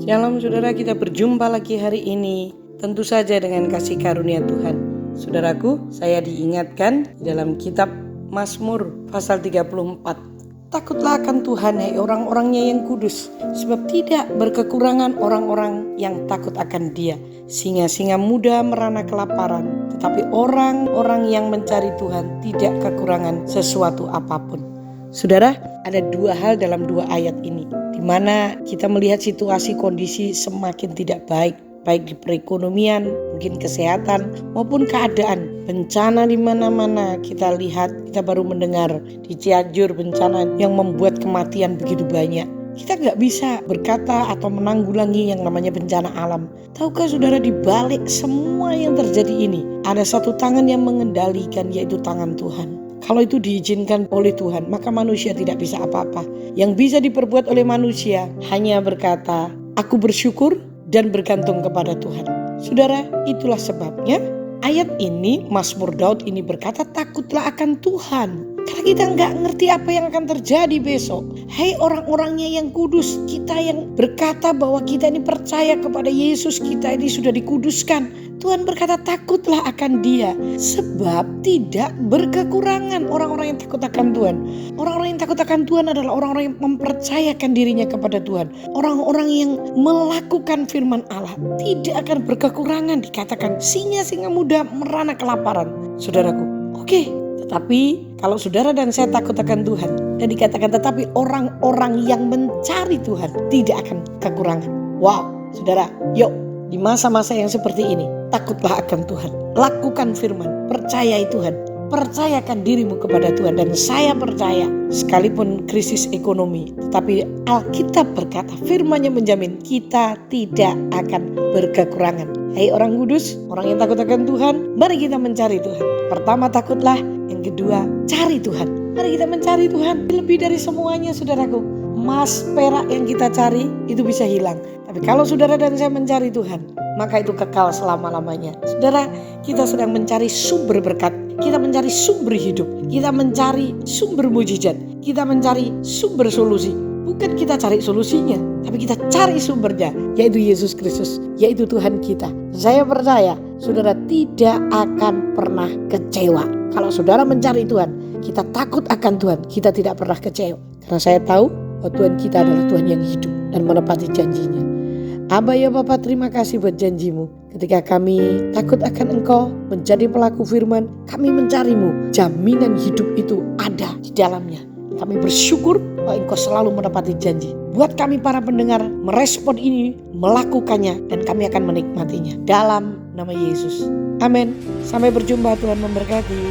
Shalom saudara, kita berjumpa lagi hari ini. Tentu saja dengan kasih karunia Tuhan. Saudaraku, saya diingatkan di dalam kitab Mazmur pasal 34. Takutlah akan Tuhan, hai orang-orangnya yang kudus, sebab tidak berkekurangan orang-orang yang takut akan Dia. Singa-singa muda merana kelaparan, tetapi orang-orang yang mencari Tuhan tidak kekurangan sesuatu apapun. Saudara, ada dua hal dalam dua ayat ini, di mana kita melihat situasi kondisi semakin tidak baik di perekonomian, mungkin kesehatan maupun keadaan. Bencana di mana-mana kita lihat, kita baru mendengar di Cianjur bencana yang membuat kematian begitu banyak. Kita nggak bisa berkata atau menanggulangi yang namanya bencana alam. Tahukah saudara, di balik semua yang terjadi ini ada satu tangan yang mengendalikan, yaitu tangan Tuhan. Kalau itu diizinkan oleh Tuhan, maka manusia tidak bisa apa-apa. Yang bisa diperbuat oleh manusia hanya berkata, aku bersyukur dan bergantung kepada Tuhan. Saudara, itulah sebabnya ayat ini, Mazmur Daud ini berkata, takutlah akan Tuhan. Karena kita nggak ngerti apa yang akan terjadi besok. Hai orang-orangnya yang kudus, kita yang berkata bahwa kita ini percaya kepada Yesus, kita ini sudah dikuduskan. Tuhan berkata takutlah akan Dia, sebab tidak berkekurangan orang-orang yang takut akan Tuhan. Orang-orang yang takut akan Tuhan adalah orang-orang yang mempercayakan dirinya kepada Tuhan. Orang-orang yang melakukan firman Allah tidak akan berkekurangan. Dikatakan singa-singa muda merana kelaparan. Saudaraku, oke. Tetapi kalau saudara dan saya takut akan Tuhan, dan dikatakan tetapi orang-orang yang mencari Tuhan tidak akan kekurangan. Wow, saudara, yuk di masa-masa yang seperti ini, takutlah akan Tuhan. Lakukan firman, percayai Tuhan. Percayakan dirimu kepada Tuhan. Dan saya percaya, sekalipun krisis ekonomi, tetapi Alkitab berkata, firman-Nya menjamin kita tidak akan berkekurangan. Hai orang kudus, orang yang takut akan Tuhan, mari kita mencari Tuhan. Pertama, takutlah. Yang kedua, cari Tuhan. Mari kita mencari Tuhan. Lebih dari semuanya, saudaraku, emas, perak yang kita cari itu bisa hilang. Tapi kalau saudara dan saya mencari Tuhan, maka itu kekal selama-lamanya. Saudara, kita sedang mencari sumber berkat. Kita mencari sumber hidup. Kita mencari sumber mujizat. Kita mencari sumber solusi. Bukan kita cari solusinya, tapi kita cari sumbernya, yaitu Yesus Kristus, yaitu Tuhan kita. Saya percaya saudara tidak akan pernah kecewa. Kalau saudara mencari Tuhan, kita takut akan Tuhan, kita tidak pernah kecewa. Karena saya tahu bahwa Tuhan kita adalah Tuhan yang hidup dan menepati janjinya. Aba ya Bapa, terima kasih buat janjimu. Ketika kami takut akan Engkau, menjadi pelaku firman, kami mencarimu. Jaminan hidup itu ada di dalamnya. Kami bersyukur bahwa Engkau selalu menepati janji. Buat kami para pendengar merespon ini, melakukannya, dan kami akan menikmatinya. Dalam nama Yesus. Amin. Sampai berjumpa, Tuhan memberkati.